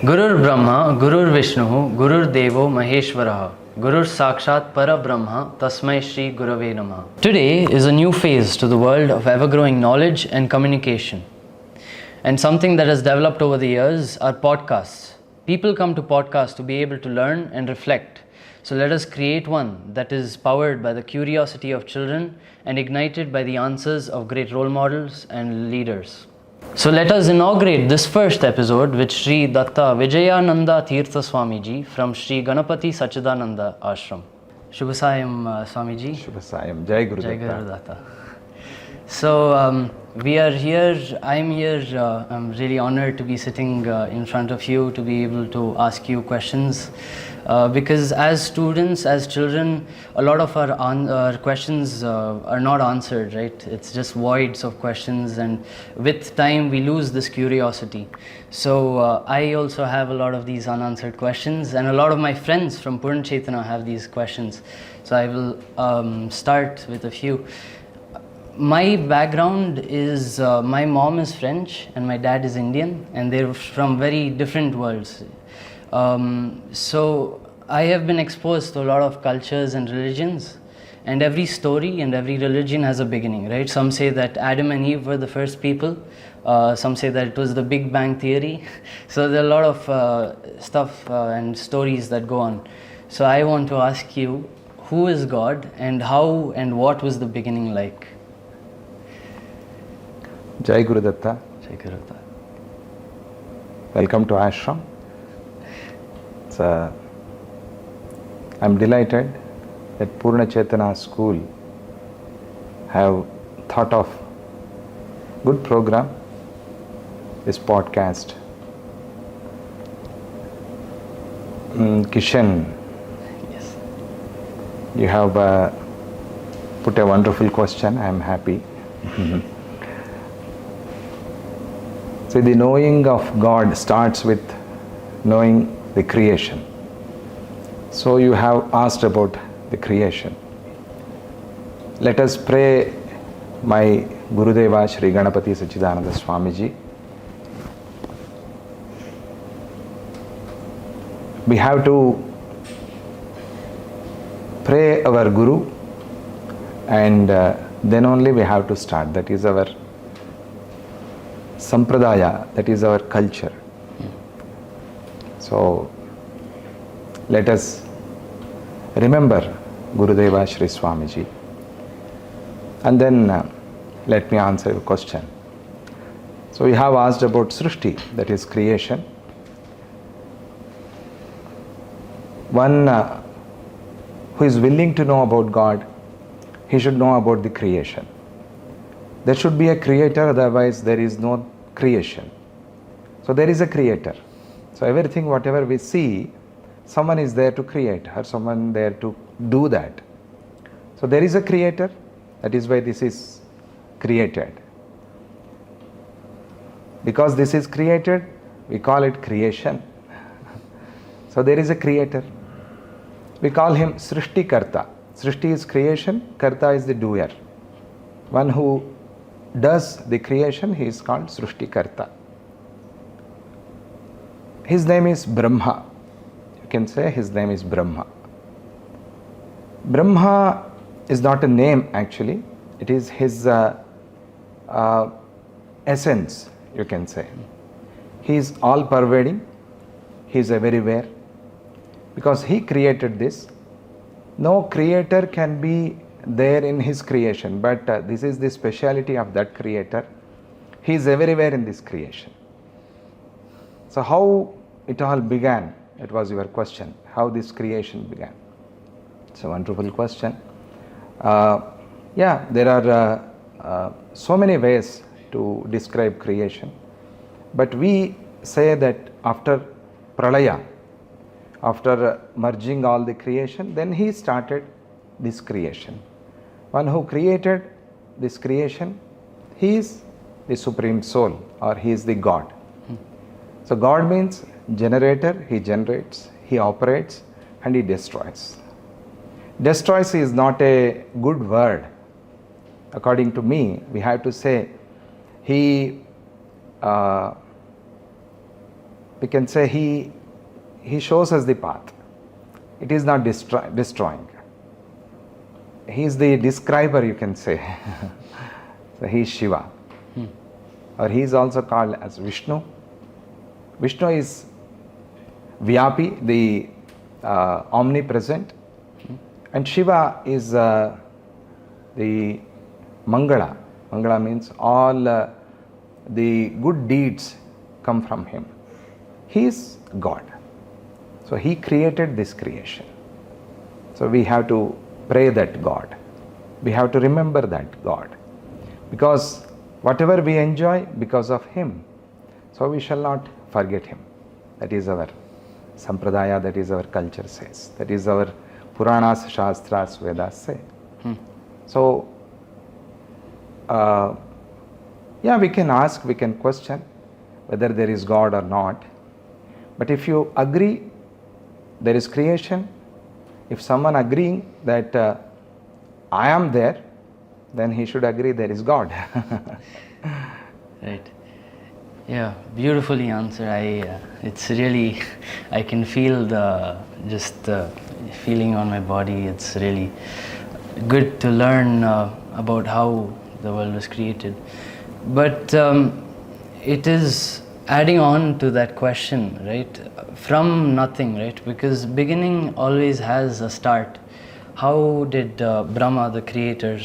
Gurur Brahma, Gurur Vishnu, Gurur Devo Maheshwaraha, Gurur Sakshat Para Brahma, Tasmai Shri Gurave Namaha. Today is a new phase to the world of ever-growing knowledge and communication. And something that has developed over the years are podcasts. People come to podcasts to be able to learn and reflect. So let us create one that is powered by the curiosity of children and ignited by the answers of great role models and leaders. So let us inaugurate this first episode with Sri Datta Vijayananda Teertha Swamiji from Sri Ganapati Sacchidananda Ashram. Shubhasayam Swamiji. Shubhasayam. Jai Guru Jai Datta. Guru Datta. So we are here, I'm here, I'm really honored to be sitting in front of you to be able to ask you questions. Because as students, as children, a lot of our questions are not answered, right? It's just voids of questions, and with time we lose this curiosity. So I also have a lot of these unanswered questions, and a lot of my friends from Purna Chetana have these questions. So I will start with a few. My background is, my mom is French and my dad is Indian, and they're from very different worlds. So I have been exposed to a lot of cultures and religions, and every story and every religion has a beginning, right? Some say that Adam and Eve were the first people. Some say that it was the Big Bang Theory. So there are a lot of stuff and stories that go on. So I want to ask you, who is God, and how and what was the beginning like? Jai Guru Datta. Jai Guru Datta. Welcome to Ashram. I'm delighted that Purna Chetana School have thought of good program, this podcast. Kishan, Yes. you have put a wonderful question. I am happy. So the knowing of God starts with knowing the creation. So you have asked about the creation. Let us pray my Gurudeva Sri Ganapati Sacchidananda Swamiji. We have to pray our Guru, and then only we have to start. That is our sampradaya, that is our culture. So let us remember Gurudeva Sri Swamiji, and then let me answer your question. So you have asked about Srishti, that is creation. One who is willing to know about God, he should know about the creation. There should be a creator, otherwise there is no creation. So there is a creator. So everything, whatever we see, someone is there to create, or someone there to do that. So there is a creator, that is why this is created. Because this is created, we call it creation. So there is a creator. We call him Srishti Karta. Srishti is creation, Karta is the doer. One who does the creation, he is called Srishti Karta. His name is Brahma. You can say his name is Brahma. Brahma is not a name actually, it is his essence, you can say. He is all pervading, he is everywhere. Because he created this, no creator can be there in his creation, but this is the speciality of that creator. He is everywhere in this creation. So how it all began, it was your question, how this creation began. It's a wonderful question. Yeah, there are so many ways to describe creation, but we say that after Pralaya, after merging all the creation, then he started this creation. One who created this creation, he is the Supreme Soul, or he is the God. So God means generator, he generates, he operates, and he destroys. Destroys is not a good word. According to me, we have to say he we can say he shows us the path. It is not destroying. He is the describer, you can say. So he is Shiva. Or he is also called as Vishnu. Vishnu is Vyapi, the omnipresent. And Shiva is the Mangala. Mangala means all the good deeds come from him. He is God. So he created this creation. So we have to pray that God. We have to remember that God. Because whatever we enjoy because of him, so we shall not forget him. That is our sampradaya, that is our culture says. That is our Puranas, Shastras, Vedas say. So, we can ask, we can question whether there is God or not. But if you agree there is creation, if someone agreeing that I am there, then he should agree there is God. Right. Yeah, beautifully answered. It's really, I can feel the feeling on my body. It's really good to learn about how the world was created. But it is adding on to that question, right? From nothing, right? Because beginning always has a start. How did Brahma, the creator,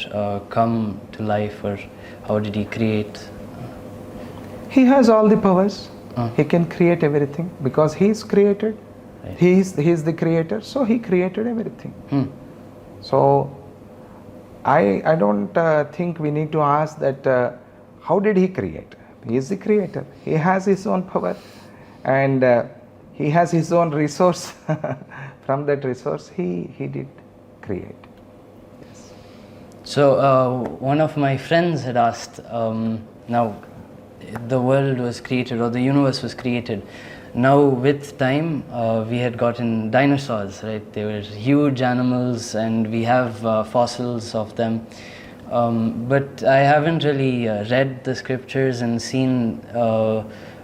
come to life, or how did he create? He has all the powers. He can create everything because he is created. Right. He is the creator, so he created everything. So I don't think we need to ask that how did he create? He is the creator. He has his own power and he has his own resource. From that resource he did create. Yes. So one of my friends had asked, now the world was created or the universe was created. Now with time we had gotten dinosaurs, right? They were huge animals and we have fossils of them. But I haven't really read the scriptures and seen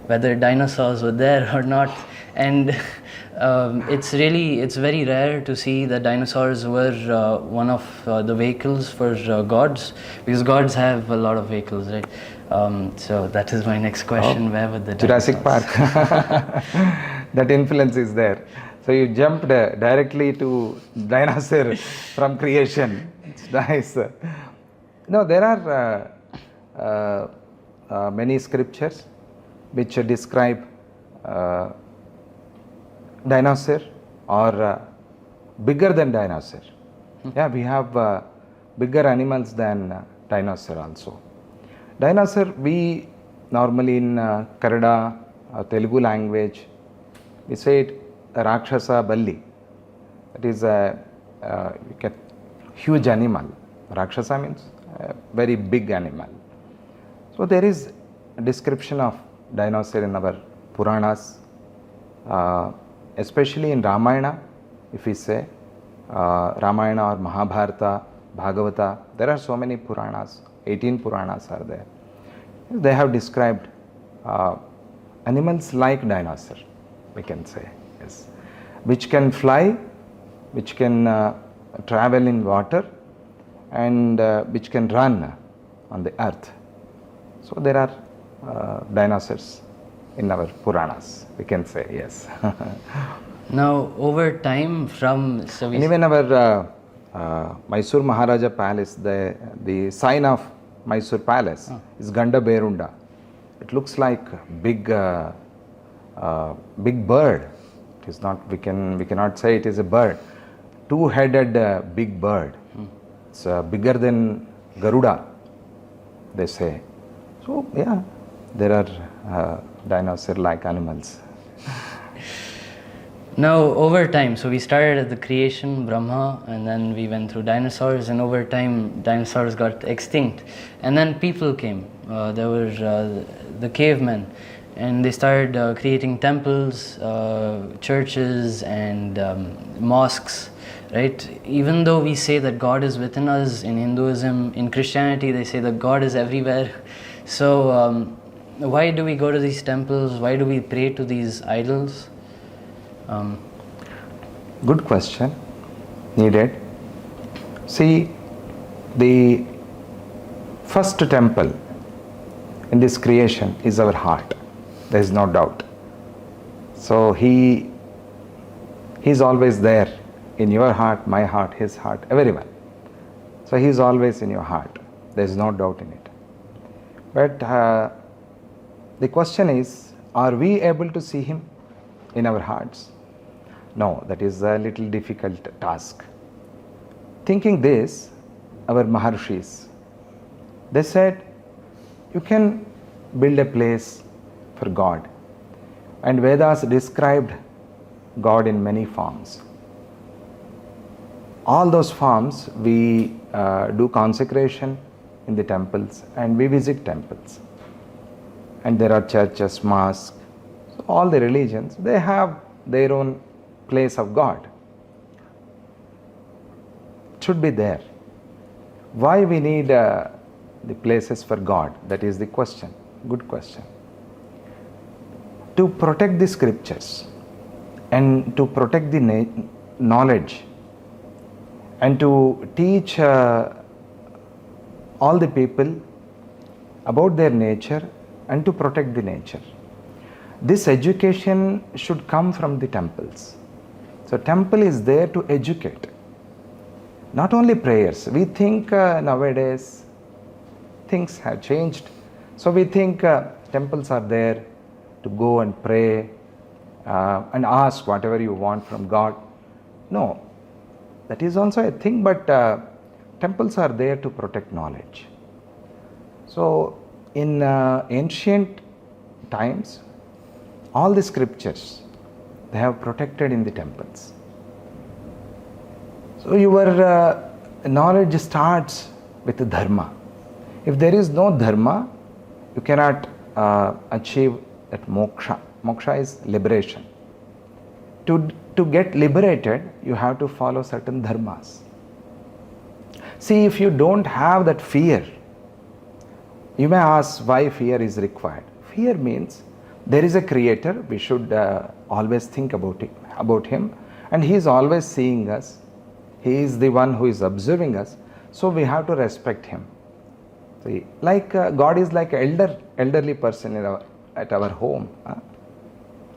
whether dinosaurs were there or not. And it's very rare to see that dinosaurs were one of the vehicles for gods, because gods have a lot of vehicles, right? So that is my next question. Where were the Jurassic Park. That influence is there. So you jumped directly to dinosaur from creation. It's nice. No, there are many scriptures which describe dinosaur or bigger than dinosaur. Yeah, we have bigger animals than dinosaur also. Dinosaur, we normally in Kannada, Telugu language, we say it Rakshasa Balli. That is a huge animal. Rakshasa means a very big animal. So there is a description of dinosaur in our Puranas, especially in Ramayana. If we say Ramayana or Mahabharata, Bhagavata, there are so many Puranas. 18 Puranas are there. They have described animals like dinosaur, we can say, yes, which can fly, which can travel in water, and which can run on the earth. So there are dinosaurs in our Puranas, we can say, yes. Now, over time, and even our Mysuru Maharaja Palace, the sign of Mysore Palace is Ganda Berunda. It looks like big bird. It is not. We cannot say it is a bird. Two-headed big bird. It's bigger than Garuda, they say. So yeah, there are dinosaur-like animals. Now, over time, so we started at the creation, Brahma, and then we went through dinosaurs, and over time, dinosaurs got extinct. And then people came. There were the cavemen, and they started creating temples, churches, and mosques, right? Even though we say that God is within us in Hinduism, in Christianity, they say that God is everywhere. So, why do we go to these temples? Why do we pray to these idols? Good question, needed. See, the first temple in this creation is our heart. There is no doubt. So He is always there in your heart, my heart, His heart, everyone. So He is always in your heart. There is no doubt in it. But the question is, are we able to see Him in our hearts? No, that is a little difficult task. Thinking this, our Maharshis, they said, you can build a place for God. And Vedas described God in many forms. All those forms we do consecration in the temples and we visit temples. And there are churches, mosques, so all the religions, they have their own place of God. It should be there. Why we need the places for God? That is the question. Good question. To protect the scriptures and to protect the knowledge and to teach all the people about their nature and to protect the nature. This education should come from the temples. So temple is there to educate. Not only prayers. We think nowadays things have changed. So we think temples are there to go and pray and ask whatever you want from God. No, that is also a thing, but temples are there to protect knowledge. So in ancient times, all the scriptures, they have protected in the temples. So your knowledge starts with the dharma. If there is no dharma, you cannot achieve that moksha. Moksha is liberation. To get liberated, you have to follow certain dharmas. See, if you don't have that fear, you may ask why fear is required. Fear means there is a creator, we should always think about him, and he is always seeing us. He is the one who is observing us, so we have to respect him. See, like God is like an elderly person at our home.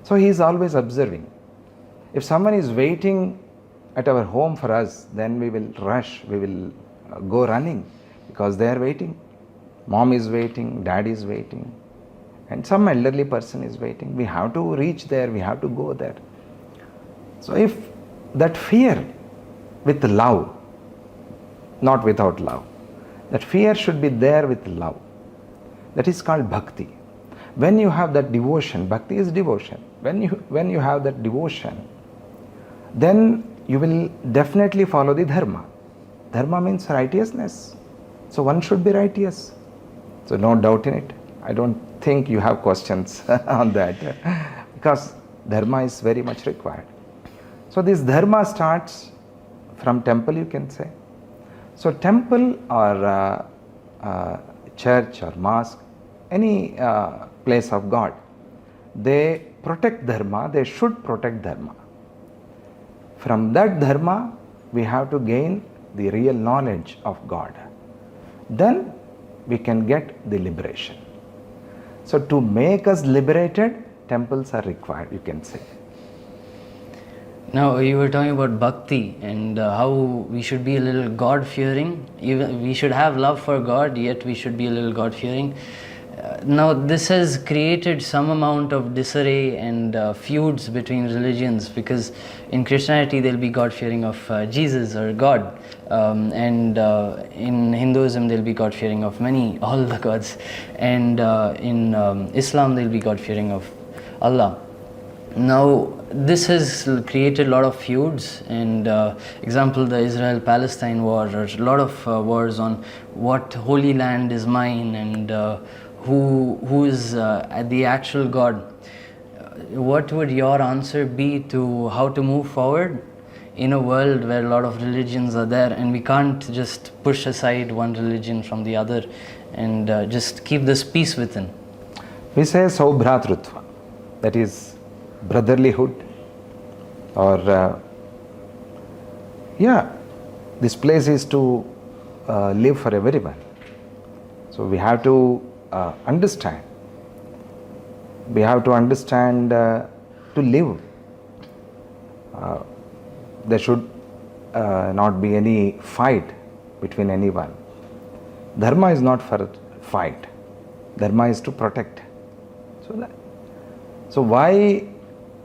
So he is always observing. If someone is waiting at our home for us, then we will rush, we will go running because they are waiting. Mom is waiting, dad is waiting, and some elderly person is waiting. We have to reach there, we have to go there. So if that fear with love, not without love, that fear should be there with love. That is called bhakti. When you have that devotion, bhakti is devotion. When you have that devotion, then you will definitely follow the dharma. Dharma means righteousness. So one should be righteous. So no doubt in it. I don't think you have questions on that because dharma is very much required. So this dharma starts from temple, you can say. So temple or church or mosque, any place of God, they protect dharma, they should protect dharma. From that dharma, we have to gain the real knowledge of God. Then we can get the liberation. So to make us liberated, temples are required, you can say. Now you were talking about bhakti and how we should be a little God-fearing. We should have love for God, yet we should be a little God-fearing. Now this has created some amount of disarray and feuds between religions, because in Christianity there'll be God-fearing of Jesus or God, and in Hinduism there'll be God-fearing of all the gods, and in Islam there'll be God-fearing of Allah. Now this has created a lot of feuds, and example the Israel-Palestine war, or a lot of wars on what holy land is mine and who is the actual God. What would your answer be to how to move forward in a world where a lot of religions are there, and we can't just push aside one religion from the other and just keep this peace within? We say Saubhratrutva, that is brotherlyhood, or this place is to live for everyone. So we have to understand. We have to understand to live. There should not be any fight between anyone. Dharma is not for fight. Dharma is to protect. So why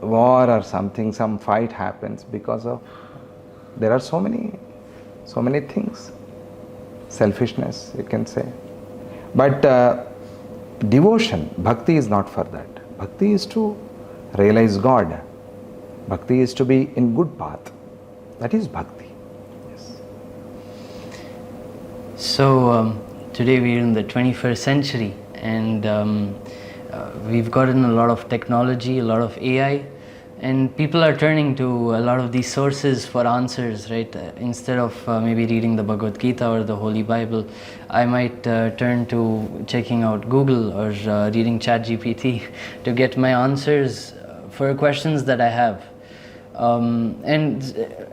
war or something, some fight happens? Because of there are so many things. Selfishness, you can say. But devotion, bhakti is not for that. Bhakti is to realize God. Bhakti is to be in good path. That is bhakti. Yes. So today we are in the 21st century, and we've gotten a lot of technology, a lot of AI, and people are turning to a lot of these sources for answers, right? Instead of maybe reading the Bhagavad Gita or the Holy Bible, I might turn to checking out Google or reading ChatGPT to get my answers for questions that I have. And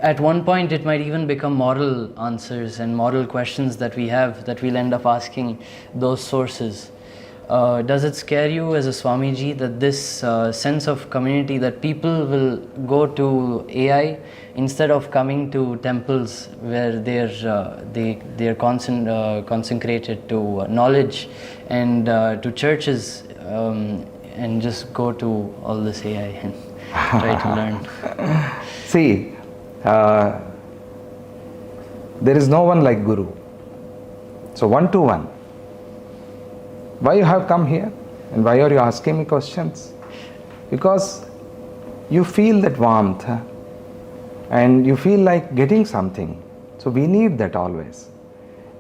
at one point it might even become moral answers and moral questions that we have, that we'll end up asking those sources. Does it scare you as a Swamiji that this sense of community, that people will go to AI instead of coming to temples where they're consecrated to knowledge, and to churches, and just go to all this AI and try to learn? See, there is no one like Guru. So one-to-one. Why you have come here and why are you asking me questions? Because you feel that warmth and you feel like getting something. So we need that always.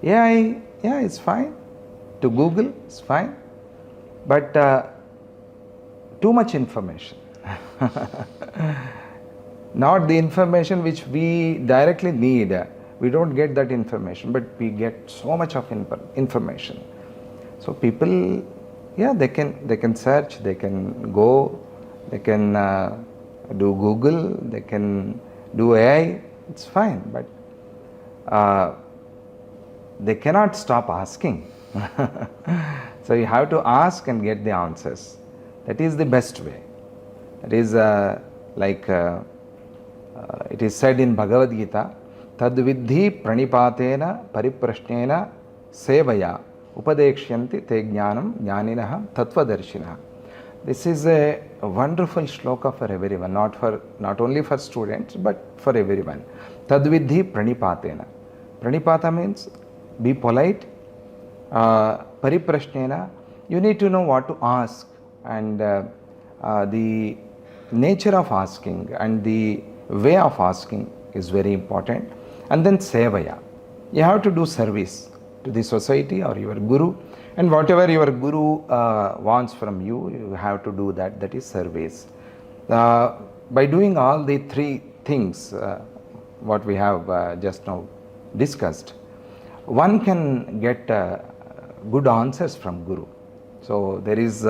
Yeah, it's fine. To Google, it's fine. But too much information. Not the information which we directly need. We don't get that information, but we get so much of information. So people, they can search, they can go, they can do Google, they can do AI, it's fine, but they cannot stop asking. So you have to ask and get the answers. That is the best way. That is it is said in Bhagavad Gita, Tadvidhi pranipatena pariprashnena sevaya upadekshanti te jnanam jnaninaha tattvadarshinaha. This is a wonderful shloka for everyone, not only for students but for everyone. Tadvidhi pranipatena. Pranipata means be polite. Pariprashnena, you need to know what to ask, and the nature of asking and the way of asking is very important. And then sevaya, you have to do service to the society or your guru, and whatever your guru wants from you, you have to do that. That is service. By doing all the three things what we have just now discussed, one can get good answers from guru. So there is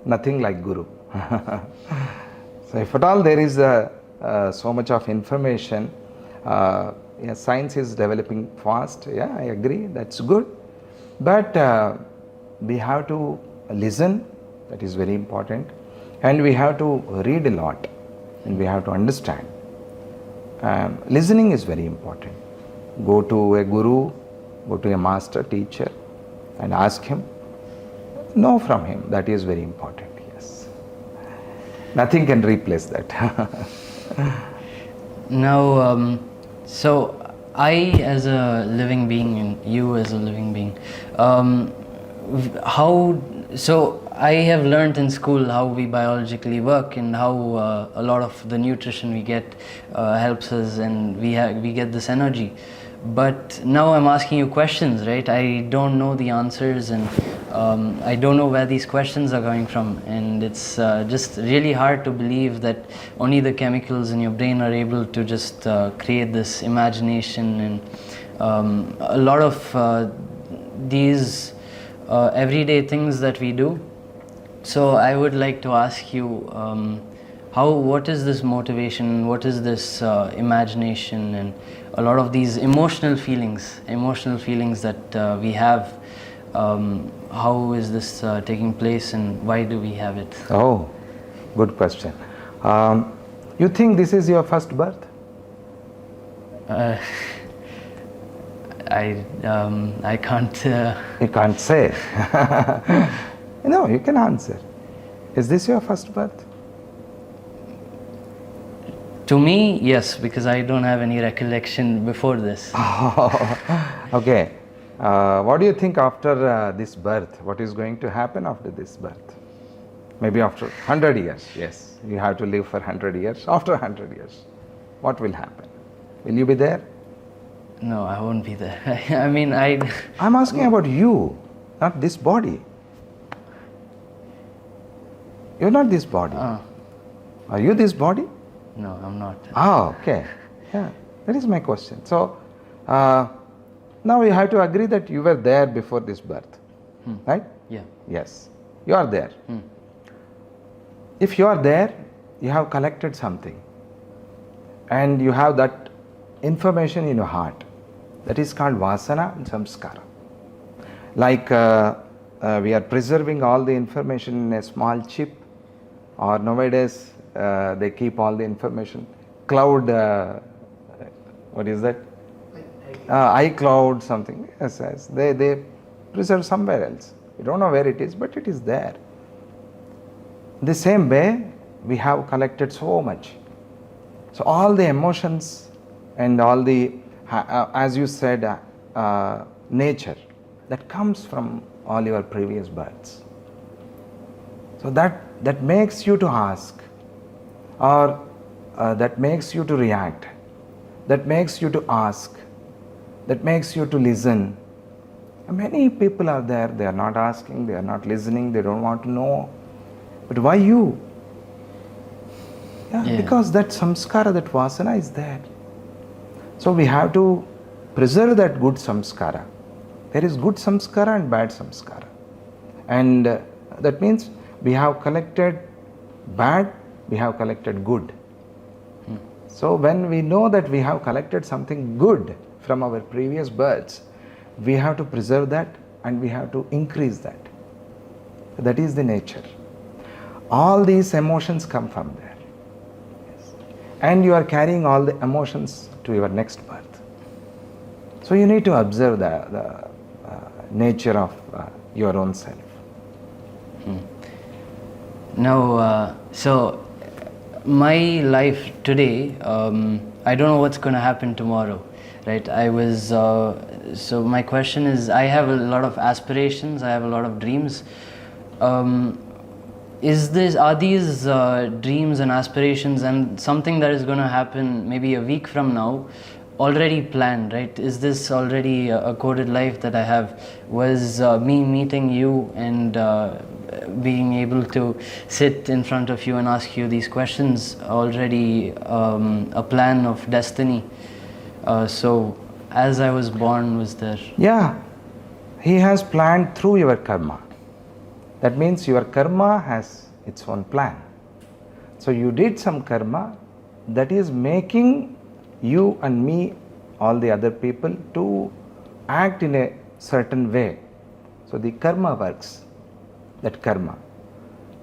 nothing like guru. So if at all there is so much of information, science is developing fast, I agree, that's good, but we have to listen, that is very important, and we have to read a lot, and we have to understand. Listening is very important. Go to a guru, go to a master, teacher, and ask him, know from him, that is very important, yes. Nothing can replace that. Now, so I as a living being and you as a living being, so I have learned in school how we biologically work and how a lot of the nutrition we get helps us, and we get this energy. But now I'm asking you questions, right? I don't know the answers, and I don't know where these questions are coming from, and it's just really hard to believe that only the chemicals in your brain are able to just create this imagination, and a lot of these everyday things that we do, So I would like to ask you, what is this motivation, what is this imagination, and a lot of these emotional feelings that we have, how is this taking place and why do we have it? Oh, good question. You think this is your first birth? I can't. You can't say. No, you can answer. Is this your first birth? To me, yes, because I don't have any recollection before this. Okay. What do you think after this birth? What is going to happen after this birth? Maybe after 100 years. Yes, you have to live for 100 years. After 100 years, what will happen? Will you be there? No, I won't be there. I mean, I'm asking about you, not this body. You're not this body. Are you this body? No, I'm not. Okay. Yeah, that is my question. So, now you have to agree that you were there before this birth, right? Yeah. Yes, you are there. If you are there, you have collected something and you have that information in your heart. That is called vasana and samskara. Like we are preserving all the information in a small chip, or nowadays they keep all the information. Cloud, what is that? iCloud, something. Yes, yes. They preserve somewhere else. We don't know where it is, but it is there. The same way, we have collected so much. So all the emotions and all the, as you said, nature, that comes from all your previous births. So that makes you to ask, or that makes you to react, that makes you to ask, that makes you to listen. Many people are there, they are not asking, they are not listening, they don't want to know. But why you? Yeah. Because that samskara, that vasana is there. So we have to preserve that good samskara. There is good samskara and bad samskara. And that means we have collected bad, we have collected good. So when we know that we have collected something good from our previous births, we have to preserve that and we have to increase that. That is the nature. All these emotions come from there. Yes. And you are carrying all the emotions to your next birth. So you need to observe the nature of your own self. Now, so my life today, I don't know what's going to happen tomorrow, right? So my question is, I have a lot of aspirations, I have a lot of dreams. Are these dreams and aspirations and something that is going to happen maybe a week from now already planned, right? Is this already a coded life that I have? Was me meeting you and being able to sit in front of you and ask you these questions already a plan of destiny? So as I was born, was there? Yeah, he has planned through your karma. That means your karma has its own plan. So you did some karma that is making you and me, all the other people, to act in a certain way. So the karma works, that karma.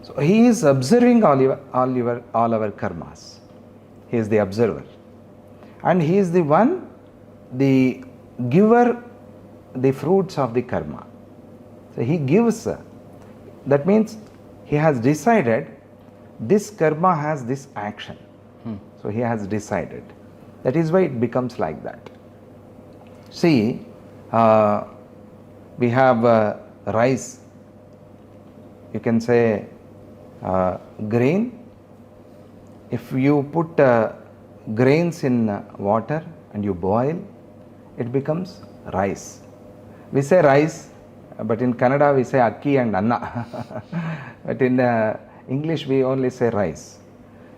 So he is observing all our karmas. He is the observer. And he is the one, the giver, the fruits of the karma. So he gives. That means he has decided this karma has this action. So he has decided. That is why it becomes like that. See, we have rice. You can say grain. If you put grains in water and you boil, it becomes rice. We say rice, but in Kannada we say akki and anna. But in English we only say rice.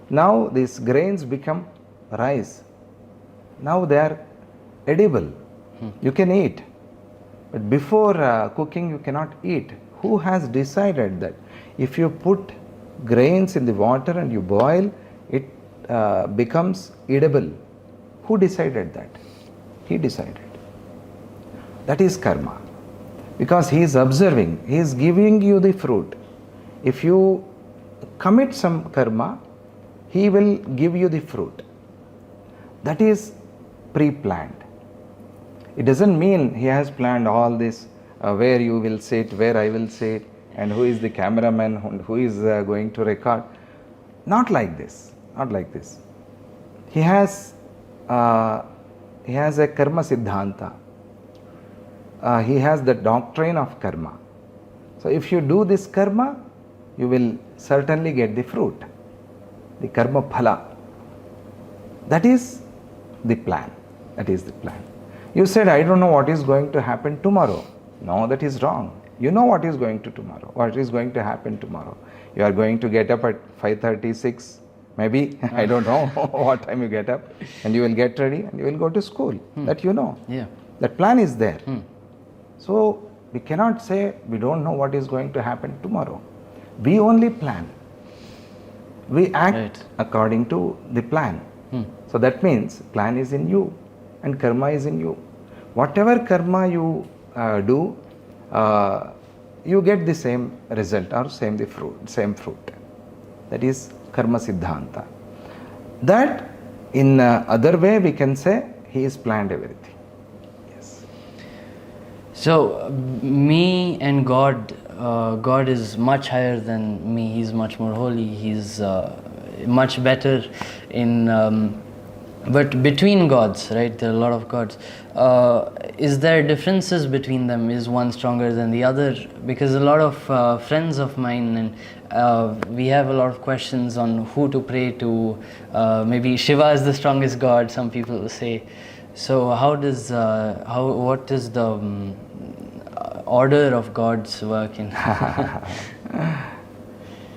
Now these grains become rice. Now they are edible. You can eat. But before cooking you cannot eat Who has decided that if you put grains in the water and you boil, it becomes edible? Who decided that? He decided. That is karma. Because he is observing, he is giving you the fruit. If you commit some karma, he will give you the fruit. That is pre-planned. It doesn't mean he has planned all this, where you will sit, where I will sit, and who is the cameraman, who is going to record. Not like this. Not like this. He has a karma siddhanta. He has the doctrine of karma. So if you do this karma, you will certainly get the fruit, the karma phala. That is the plan. That is the plan. You said, I don't know what is going to happen tomorrow. No, that is wrong. You know what is going to happen tomorrow. You are going to get up at 5:36, maybe, I don't know what time you get up, and you will get ready and you will go to school. That you know. Yeah. That plan is there. So we cannot say we don't know what is going to happen tomorrow. We only plan. We act according to the plan. So that means plan is in you and karma is in you. Whatever karma you do, you get the same result or same fruit. That is karma siddhanta. That in other way we can say he has planned everything. Yes. So me and God, God is much higher than me. He's much more holy. He's much better in. But between gods, right? There are a lot of gods. Is there differences between them? Is one stronger than the other? Because a lot of friends of mine, and we have a lot of questions on who to pray to. Maybe Shiva is the strongest god, some people say. So what is the order of gods work in?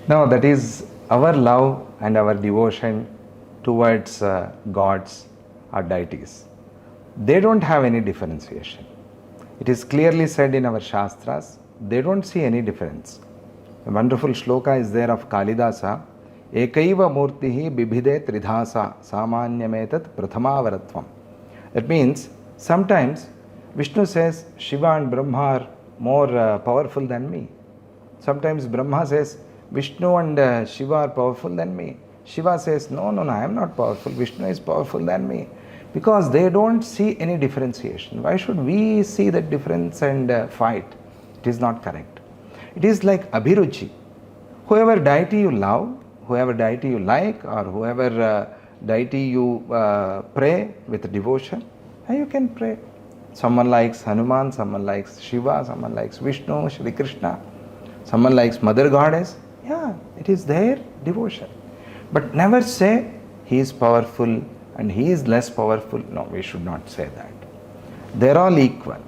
No, that is our love and our devotion towards gods or deities. They don't have any differentiation. It is clearly said in our Shastras, they don't see any difference. A wonderful shloka is there of Kalidasa, Ekaiva murtihi bibhide tridhasa samanyametat prathamavaratvam. That means sometimes Vishnu says Shiva and Brahma are more powerful than me. Sometimes Brahma says Vishnu and Shiva are powerful than me. Shiva says, no, I am not powerful. Vishnu is powerful than me. Because they don't see any differentiation. Why should we see that difference and fight? It is not correct. It is like abhiruchi. Whoever deity you love, whoever deity you like, or whoever deity you pray with devotion, you can pray. Someone likes Hanuman, someone likes Shiva, someone likes Vishnu, Shri Krishna, someone likes Mother Goddess. Yeah, it is their devotion. But never say he is powerful and he is less powerful. No, we should not say that. They are all equal.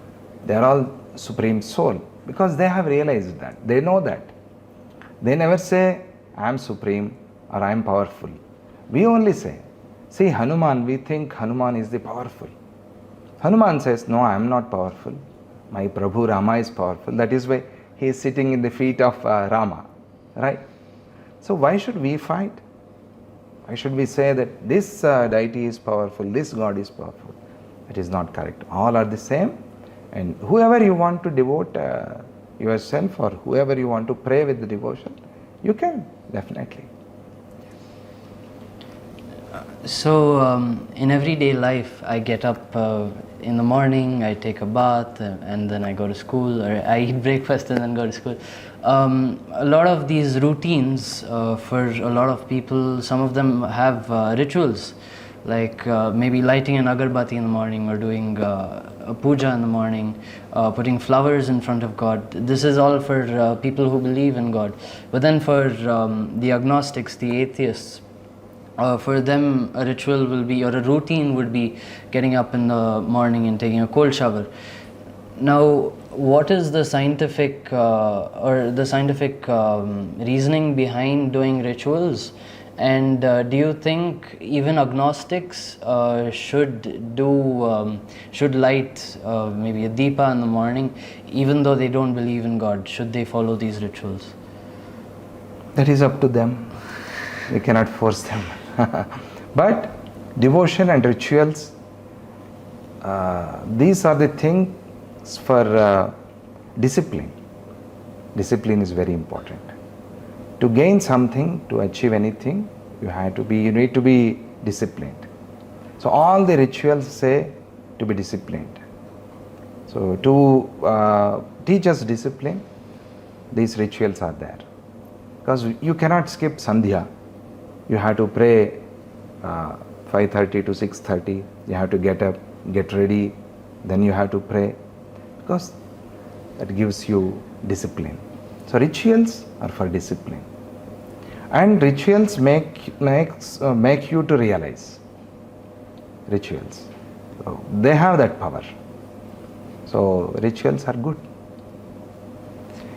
They are all supreme soul because they have realized that. They know that. They never say, I am supreme or I am powerful. We only say, see Hanuman, we think Hanuman is the powerful. Hanuman says, no, I am not powerful. My Prabhu Rama is powerful. That is why he is sitting in the feet of Rama. Right? So why should we fight? Why should we say that this deity is powerful, this God is powerful? It is not correct. All are the same. And whoever you want to devote yourself or whoever you want to pray with the devotion, you can, definitely. So in everyday life, I get up in the morning, I take a bath, and then I go to school, or I eat breakfast and then go to school. A lot of these routines for a lot of people, some of them have rituals, like maybe lighting an agarbatti in the morning, or doing a puja in the morning, putting flowers in front of God. This is all for people who believe in God. But then for the agnostics, the atheists, for them a ritual will be, or a routine would be, getting up in the morning and taking a cold shower. Now, what is the scientific reasoning behind doing rituals, And do you think even agnostics should light maybe a deepa in the morning, even though they don't believe in God? Should they follow these rituals? That is up to them. We cannot force them. But devotion and rituals, these are the things for discipline. Discipline is very important. To gain something, to achieve anything, you need to be disciplined. So all the rituals say to be disciplined. So to teach us discipline, these rituals are there. Because you cannot skip Sandhya. You have to pray 5:30 to 6:30. You have to get up, get ready, then you have to pray. Because that gives you discipline. So rituals are for discipline. And rituals make you to realize. Rituals. So they have that power. So rituals are good.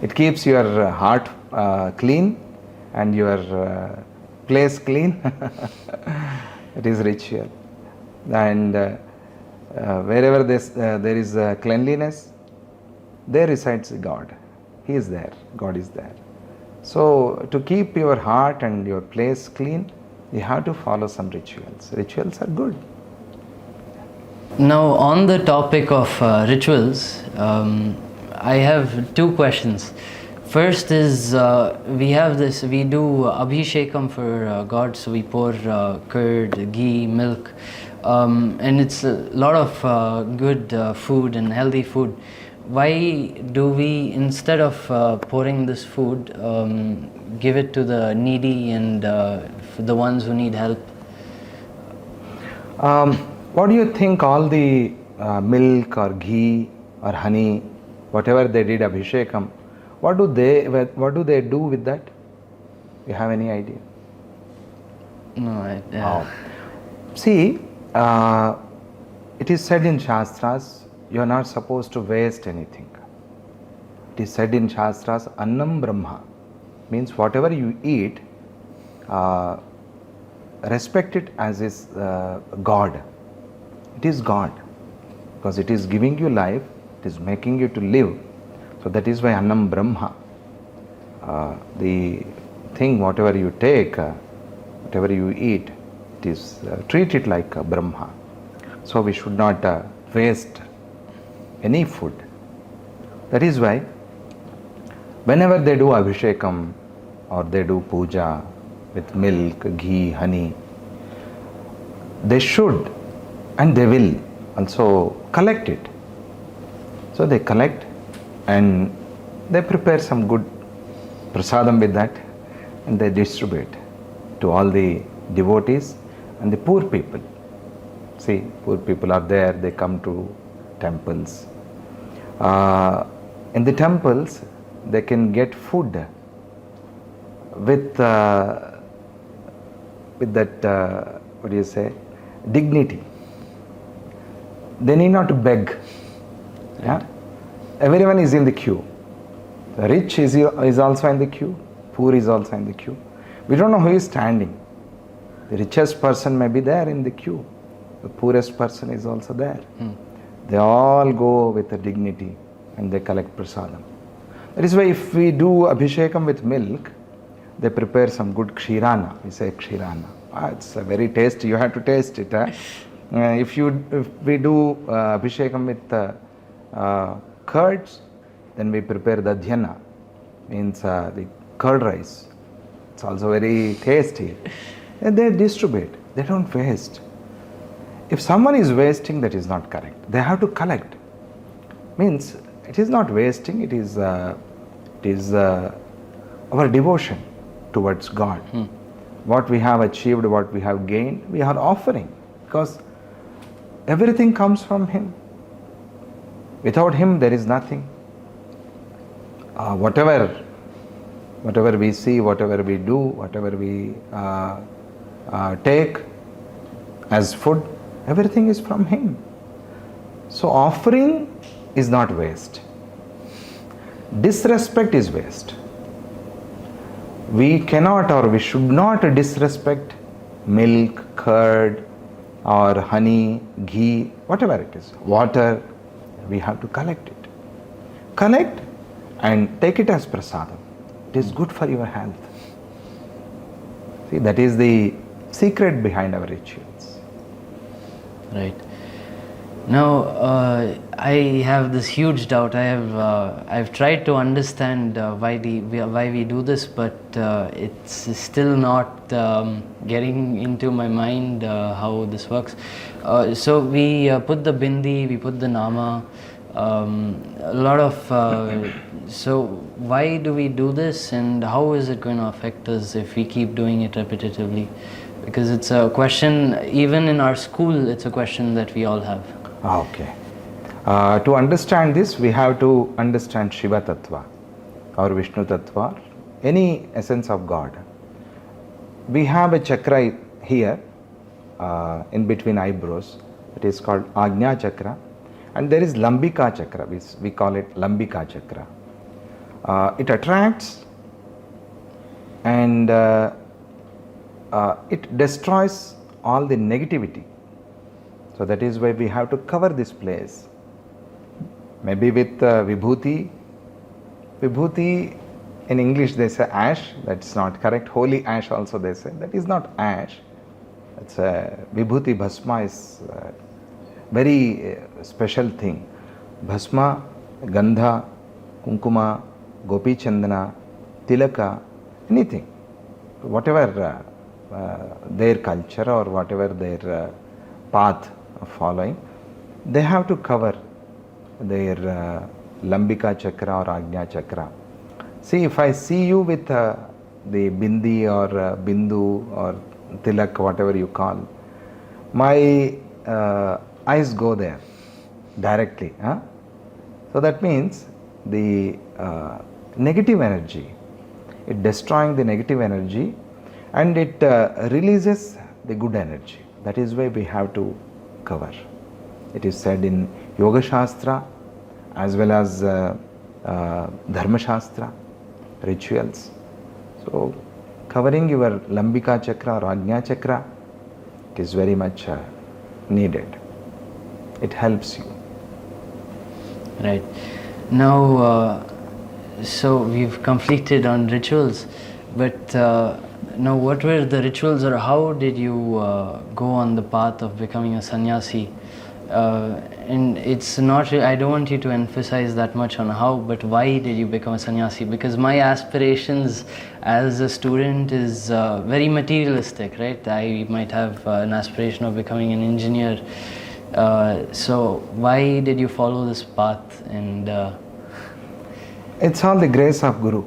It keeps your heart clean and your place clean. It is ritual. And wherever there is cleanliness, there resides God. He is there. God is there. So to keep your heart and your place clean, you have to follow some rituals. Rituals are good. Now, on the topic of rituals, I have two questions. First is, we do abhishekam for God, so we pour curd, ghee, milk, and it's a lot of good food and healthy food. Why do we, instead of pouring this food, give it to the needy and the ones who need help? What do you think all the milk or ghee or honey, whatever they did abhishekam, what do they do with that? You have any idea? No, See, it is said in Shastras, you are not supposed to waste anything. It is said in Shastras, Annam Brahma, means whatever you eat, respect it as is God. It is God, because it is giving you life, it is making you to live. So that is why Annam Brahma. The thing, whatever you take, whatever you eat, it is treat it like a Brahma. So we should not waste any food. That is why whenever they do abhishekam or they do puja with milk, ghee, honey, they should and they will also collect it. So they collect and they prepare some good prasadam with that and they distribute to all the devotees and the poor people. See, poor people are there, they come to temples. In the temples, they can get food with that, dignity. They need not to beg. Yeah? Everyone is in the queue. The rich is also in the queue, poor is also in the queue. We don't know who is standing. The richest person may be there in the queue. The poorest person is also there. They all go with a dignity and they collect prasadam. That is why if we do abhishekam with milk, they prepare some good kshirana. We say kshirana. It's a very tasty. You have to taste it. If we do abhishekam with curds, then we prepare dadhyana, means the curd rice. It's also very tasty. And they distribute. They don't waste. If someone is wasting, that is not correct. They have to collect. Means it is not wasting. It is our devotion towards God. What we have achieved, what we have gained, we are offering, because everything comes from Him. Without Him, there is nothing. Whatever we see, whatever we do, whatever we take as food, everything is from Him. So offering is not waste. Disrespect is waste. We cannot or we should not disrespect milk, curd, or honey, ghee, whatever it is, water. We have to collect it. Collect and take it as prasadam. It is good for your health. See, that is the secret behind our rituals. Right. Now, I have this huge doubt. I've tried to understand why we do this, but it's still not getting into my mind how this works. So we put the bindi, we put the nama, a lot of. So why do we do this, and how is it going to affect us if we keep doing it repetitively? Because it's a question, even in our school, it's a question that we all have. Okay. To understand this, we have to understand Shiva Tattva or Vishnu Tattva, any essence of God. We have a chakra here in between eyebrows. It is called Ajna Chakra. And there is Lambika Chakra. We call it Lambika Chakra. It attracts and it destroys all the negativity. So that is why we have to cover this place. Maybe with vibhuti. Vibhuti, in English they say ash. That's not correct. Holy ash also they say. That is not ash. It's a vibhuti bhasma is a very special thing. Bhasma, gandha, kunkuma, gopi chandana, tilaka, anything. Whatever their culture or whatever their path of following, they have to cover their Lambika Chakra or Ajna Chakra. See, if I see you with the bindi or bindu or tilak, whatever you call, my eyes go there directly. So that means the negative energy, it destroying the negative energy and it releases the good energy. That is why we have to cover. It is said in Yoga Shastra as well as Dharma Shastra, rituals. So covering your Lambika Chakra or Ajna Chakra, it is very much needed. It helps you. Right. Now, so we've completed on rituals, but now what were the rituals, or how did you go on the path of becoming a sannyasi? And it's not, I don't want you to emphasize that much on how, but why did you become a sannyasi? Because my aspirations as a student is very materialistic, right? I might have an aspiration of becoming an engineer. So why did you follow this path? And it's all the grace of Guru.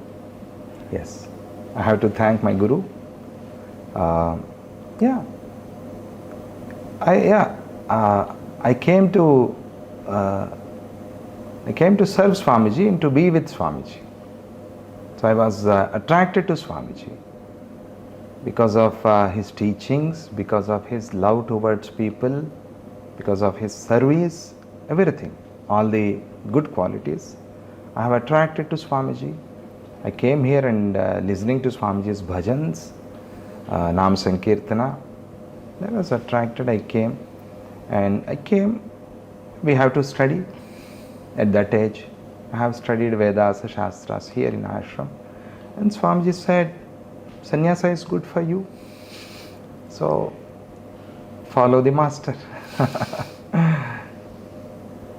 Yes, I have to thank my Guru. I came to serve Swamiji and to be with Swamiji. So I was attracted to Swamiji because of his teachings, because of his love towards people, because of his service, everything, all the good qualities. I have attracted to Swamiji. I came here and listening to Swamiji's bhajans, Nam Sankirtana. I was attracted, I came. We have to study at that age. I have studied Vedas, Shastras here in ashram. And Swamiji said, sannyasa is good for you. So, follow the master.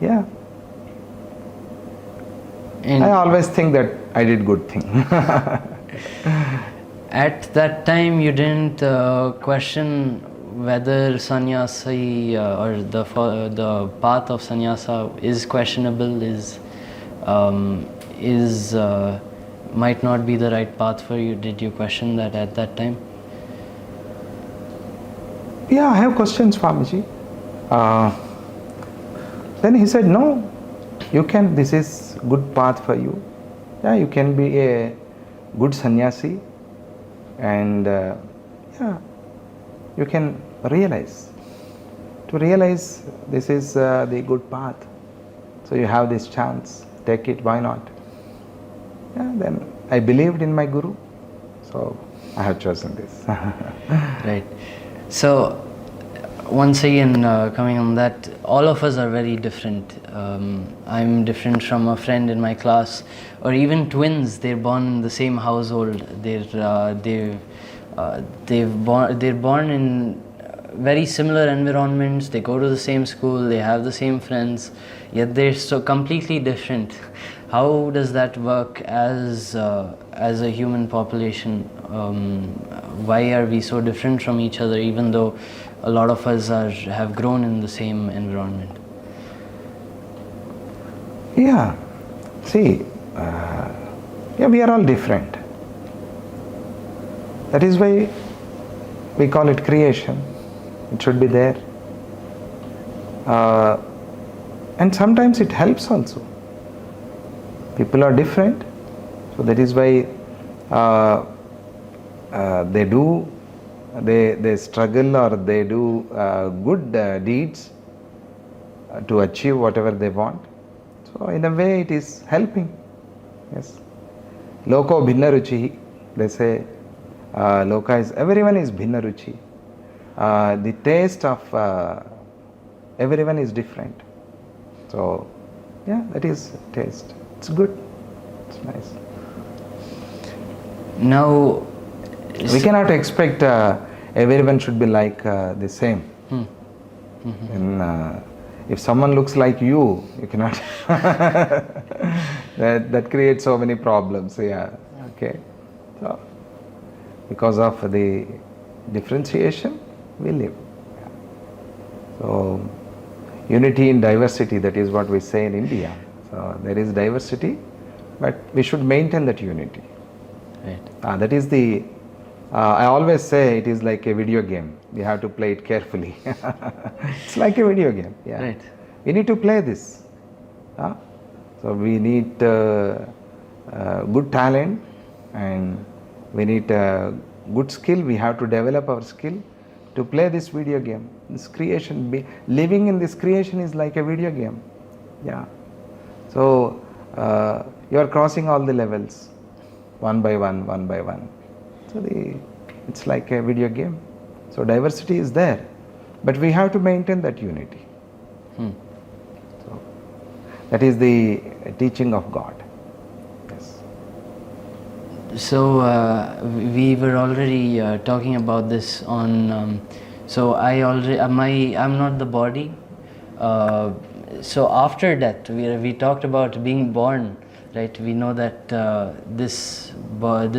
Yeah. And I always think that I did good thing. at that time you didn't question whether sannyasi or the path of sannyasa is questionable, might not be the right path for you. Did you question that at that time? Yeah, I have questioned Swamiji. Then he said, no, you can, this is good path for you. Yeah, you can be a good sannyasi and you can realize. To realize this is the good path. So you have this chance, take it, why not? Yeah, then I believed in my Guru. So So I have chosen this. Right. So, once again, coming on that, all of us are very different. I'm different from a friend in my class, or even twins. They're born in the same household. They're born in very similar environments. They go to the same school. They have the same friends. Yet they're so completely different. How does that work as a human population? Why are we so different from each other, even though a lot of us have grown in the same environment? Yeah, see, we are all different. That is why we call it creation. It should be there. And sometimes it helps also. People are different, so that is why they struggle, or they do good deeds to achieve whatever they want. So in a way it is helping. Yes. Loko bhinna ruchi. They say everyone is bhinna ruchi. The taste of everyone is different. So yeah, that is taste. It's good. It's nice. Now, we cannot expect everyone should be like the same. And if someone looks like you cannot. that creates so many problems. Yeah. Okay. So because of the differentiation, we live. Yeah. So unity in diversity. That is what we say in India. So there is diversity, but we should maintain that unity. Right. That is the. I always say it is like a video game. We have to play it carefully. It's like a video game. Yeah. Right. We need to play this. So we need good talent, and we need good skill. We have to develop our skill to play this video game. This creation, living in this creation is like a video game. Yeah. So you are crossing all the levels, one by one, one by one. So it's like a video game. So diversity is there, but we have to maintain that unity. So that is the teaching of God. Yes. So we were already talking about this on. So I'm not the body. So after death, we talked about being born, right? We know that this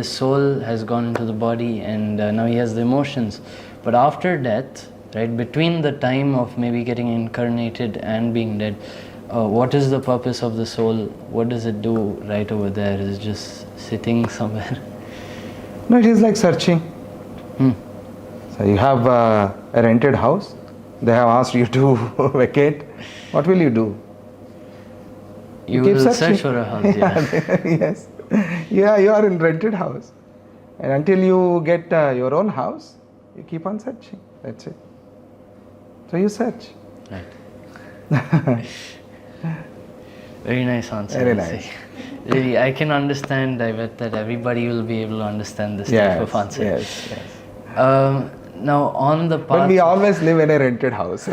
soul has gone into the body, and now he has the emotions. But after death, right, between the time of maybe getting incarnated and being dead, what is the purpose of the soul? What does it do right over there? Is it just sitting somewhere? No, it is like searching. So you have a rented house. They have asked you to vacate. What will you do? You keep will searching. search for a house. Yeah. Yes. Yeah, you are in rented house, and until you get your own house, you keep on searching. That's it. So you search. Right. Very nice answer. Very nice. Really, I can understand. I bet that everybody will be able to understand this type of answer. Yes. Yes. Now on the path. But we always live in a rented house.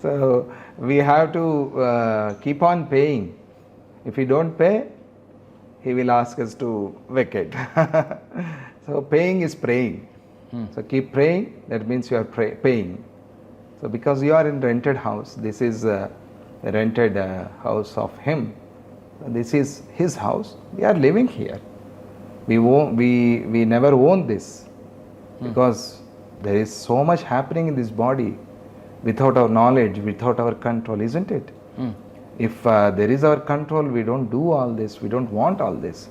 So we have to keep on paying. If we don't pay, he will ask us to vacate. So paying is praying. So keep praying, that means you are paying. So because you are in rented house, this is a rented house of him. This is his house. We are living here. We never own this, because there is so much happening in this body without our knowledge, without our control, isn't it? If there is our control, we don't do all this, we don't want all this.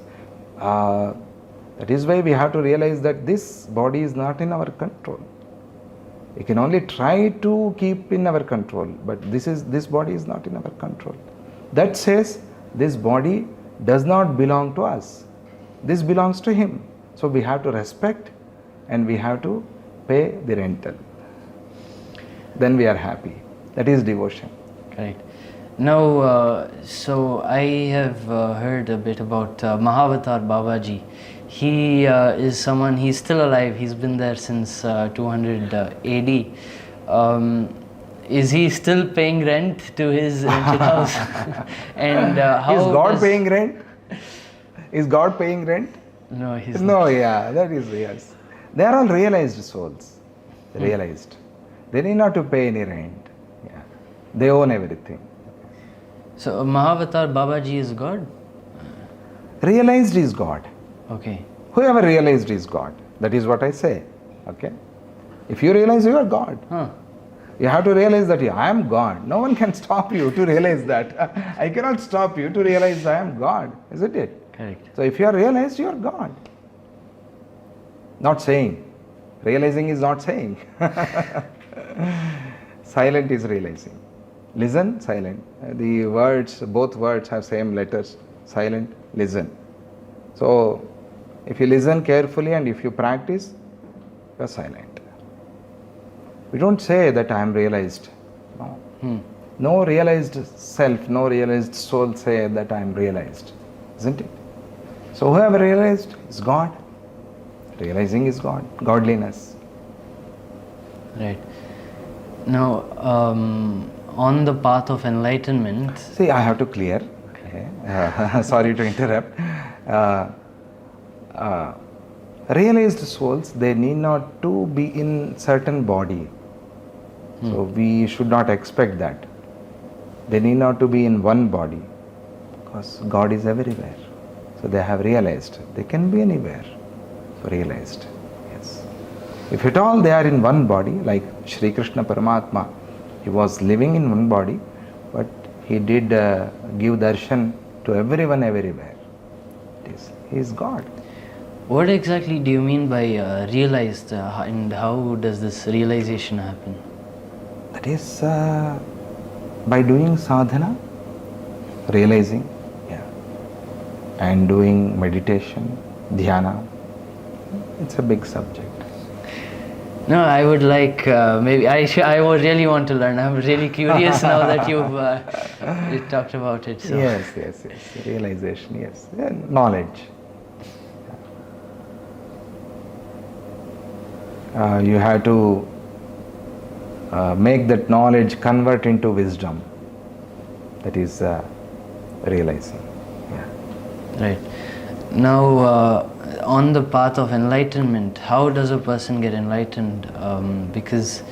That is why we have to realize that this body is not in our control. We can only try to keep in our control, but this body is not in our control. That says this body does not belong to us. This belongs to him. So we have to respect, and we have to pay the rental. Then we are happy. That is devotion. Correct. Now, so I have heard a bit about Mahavatar Babaji. he is someone, he's still alive, he's been there since 200 AD. Is he still paying rent to his ancient house? And how is God paying rent? Is God paying rent? No, he's No, not. yeah, that is, yes. They are all realized souls. Realized. They need not to pay any rent. Yeah. They own everything. So Mahavatar Babaji is God? Realized is God. Okay. Whoever realized is God. That is what I say. Okay? If you realize you are God, Huh. you have to realize that I am God. No one can stop you to realize that. I cannot stop you to realize I am God. Isn't it? Correct. So if you are realized, you are God. Not saying. Realizing is not saying. Silent is realizing. Listen, silent. The words, both words have same letters. Silent, listen. So if you listen carefully and if you practice, you are silent. We don't say that I am realized. No. No realized self, no realized soul say that I am realized. Isn't it? So whoever realized is God. Realizing is God. Godliness. Right. Now, on the path of enlightenment. See, I have to clear. Okay. Sorry to interrupt. Realized souls, they need not to be in certain body. So we should not expect that. They need not to be in one body, because God is everywhere. So they have realized. They can be anywhere. So realized. Yes. If at all they are in one body, like Sri Krishna Paramatma, he was living in one body, but he did give darshan to everyone everywhere. He is God. What exactly do you mean by realized, and how does this realization happen? That is by doing sadhana, realizing, and doing meditation, dhyana. It's a big subject. No, I would like, maybe, I would really want to learn. I'm really curious now that you've talked about it. So. Yes. Realization, yes. Knowledge. You have to make that knowledge convert into wisdom. That is realizing. Right. Now, on the path of enlightenment, how does a person get enlightened? Because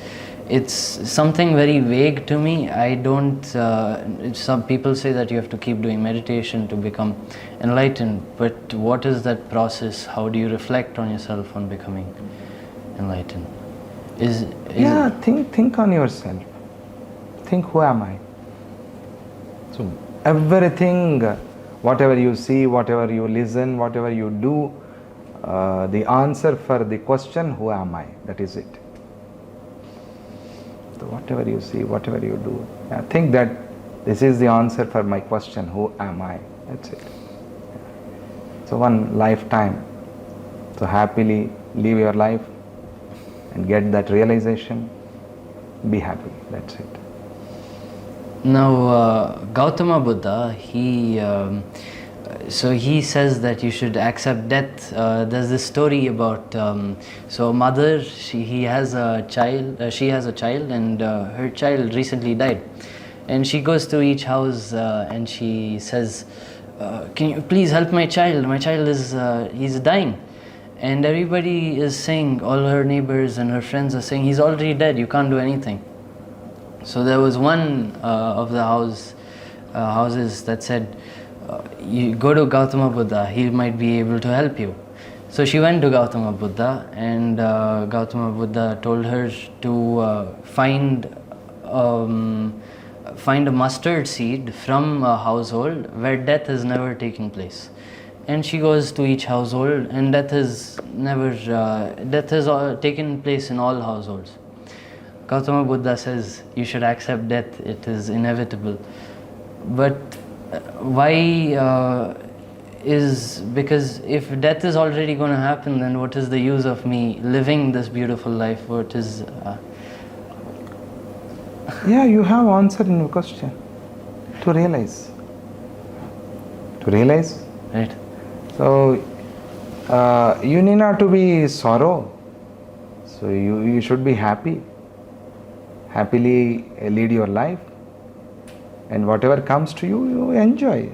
it's something very vague to me. I don't, some people say that you have to keep doing meditation to become enlightened, but what is that process? How do you reflect on yourself on becoming enlightened? Think on yourself. Think, who am I? So everything, whatever you see, whatever you listen, whatever you do, the answer for the question, who am I? That is it. So whatever you see, whatever you do, think that this is the answer for my question, who am I? That's it. So one lifetime. So happily live your life and get that realization. Be happy. That's it. Now, Gautama Buddha, he says that you should accept death. There's this story about so mother, she has a child, and her child recently died, and she goes to each house and she says, "Can you please help my child? My child is he's dying." And everybody is saying, all her neighbors and her friends are saying, he's already dead, you can't do anything. So there was one of the houses that said, you go to Gautama Buddha, he might be able to help you. So she went to Gautama Buddha, and Gautama Buddha told her to find a mustard seed from a household where death is never taking place. And she goes to each household, and death has taken place in all households. Gautama Buddha says you should accept death, it is inevitable. But why because if death is already going to happen, then what is the use of me living this beautiful life? What is... you have answered in your question. To realize. Right. So, You need not to be sorrow. So you should be happy. Happily lead your life. And whatever comes to you, you enjoy.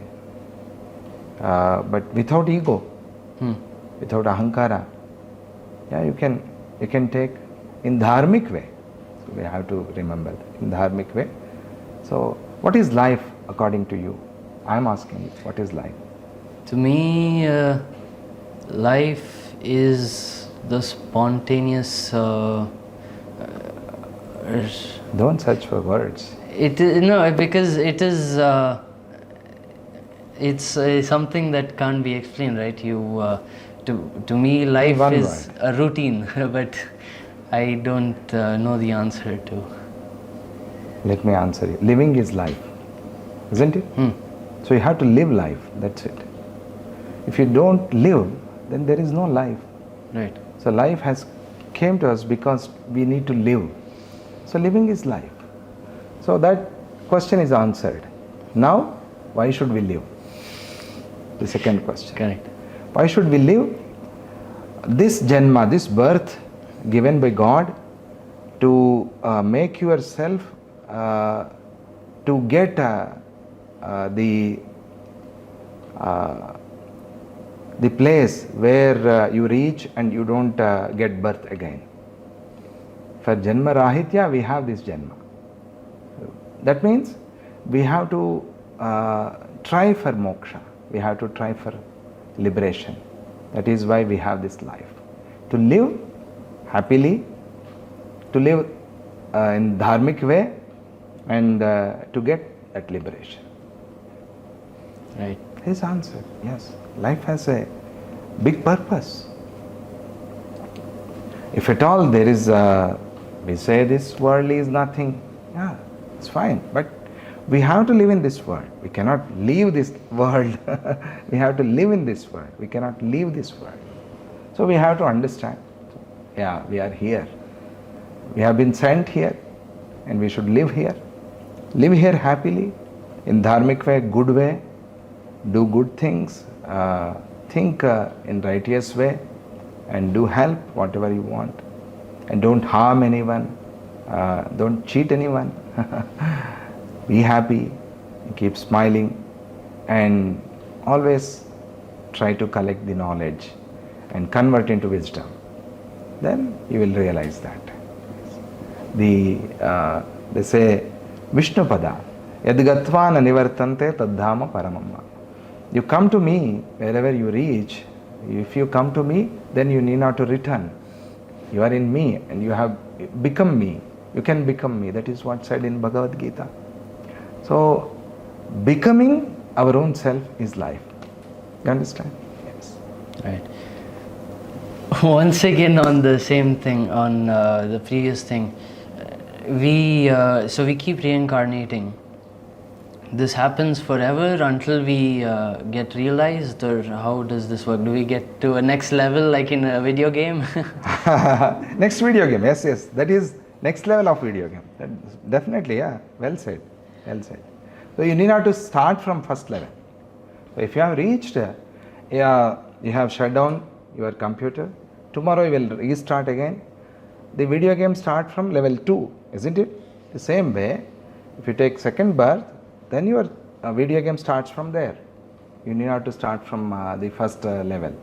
But without ego, without ahankara. Yeah, you can take in dharmic way. So we have to remember that, in dharmic way. So what is life according to you? I am asking you, what is life? To me, life is the spontaneous. Don't search for words. No, because it is. It's something that can't be explained, right? To me, life One is word. a routine, but I don't know the answer to. Let me answer you. Living is life, isn't it? So you have to live life, that's it. If you don't live, then there is no life. Right. So life has came to us because we need to live. So living is life. So that question is answered. Now, why should we live? The second question. Correct. Why should we live? This janma, this birth given by God to make yourself to get the place where you reach and you don't get birth again. For janma rahitya, we have this janma. That means we have to try for moksha. We have to try for liberation. That is why we have this life. To live happily, to live in dharmic way, and to get that liberation. Right. His answer, yes. Life has a big purpose. If at all there is we say this world is nothing, yeah, it's fine. But we have to live in this world. We cannot leave this world. We have to live in this world. We cannot leave this world. So we have to understand, yeah, we are here. We have been sent here and we should live here. Live here happily, in dharmic way, good way, do good things, think in righteous way, and do help whatever you want. And don't harm anyone, don't cheat anyone. Be happy, keep smiling, and always try to collect the knowledge and convert into wisdom. Then you will realize that. They say, Vishnu pada, yadgatvana nivartante taddhama paramamma. You come to me wherever you reach. If you come to me, then you need not to return. You are in me and you have become me. You can become me. That is what said in Bhagavad Gita. So, becoming our own self is life. You understand? Yes. Right. Once again on the same thing, on the previous thing, we keep reincarnating. This happens forever until we get realized, or how does this work? Do we get to a next level like in a video game? Next video game, yes. That is next level of video game. Definitely, yeah. Well said. So you need not to start from first level. So if you have reached, you have shut down your computer. Tomorrow you will restart again. The video game start from level 2, isn't it? The same way, if you take second birth, then your video game starts from there. You need not to start from the first level.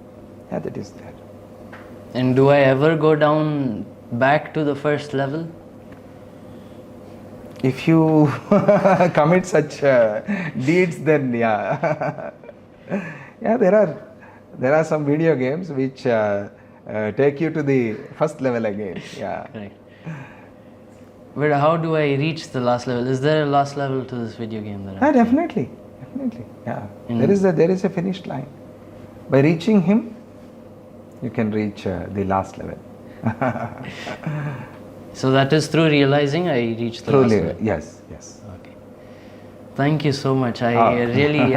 Yeah, that is there. And do I ever go down back to the first level? If you commit such deeds, then yeah. Yeah, there are some video games which take you to the first level again. Yeah. Right. But how do I reach the last level? Is there a last level to this video game that Definitely. Yeah. There is a finish line. By reaching him, you can reach the last level. So that is through realizing I reached the last level. Yes. Okay. Thank you so much. I really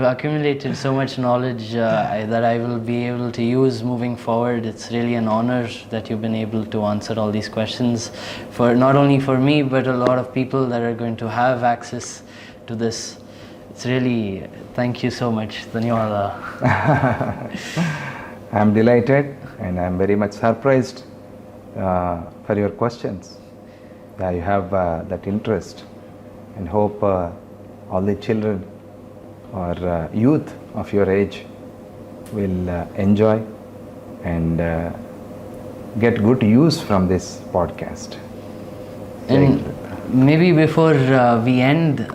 accumulated so much knowledge that I will be able to use moving forward. It's really an honor that you've been able to answer all these questions, for not only for me but a lot of people that are going to have access to this. It's really, thank you so much. Dhanyawada. I am delighted and I am very much surprised for your questions. Yeah, you have that interest, and hope all the children or youth of your age will enjoy and get good use from this podcast. And maybe before we end,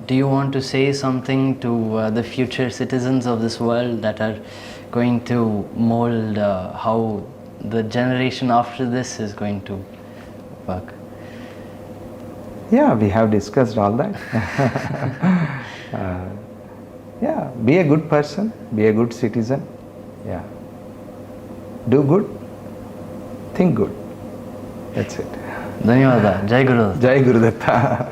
do you want to say something to the future citizens of this world that are going to mold how the generation after this is going to work? Yeah, we have discussed all that. Yeah, be a good person, be a good citizen. Yeah, do good, think good. That's it. Dhanyawada. Jai Guru. Jai Gurudatta.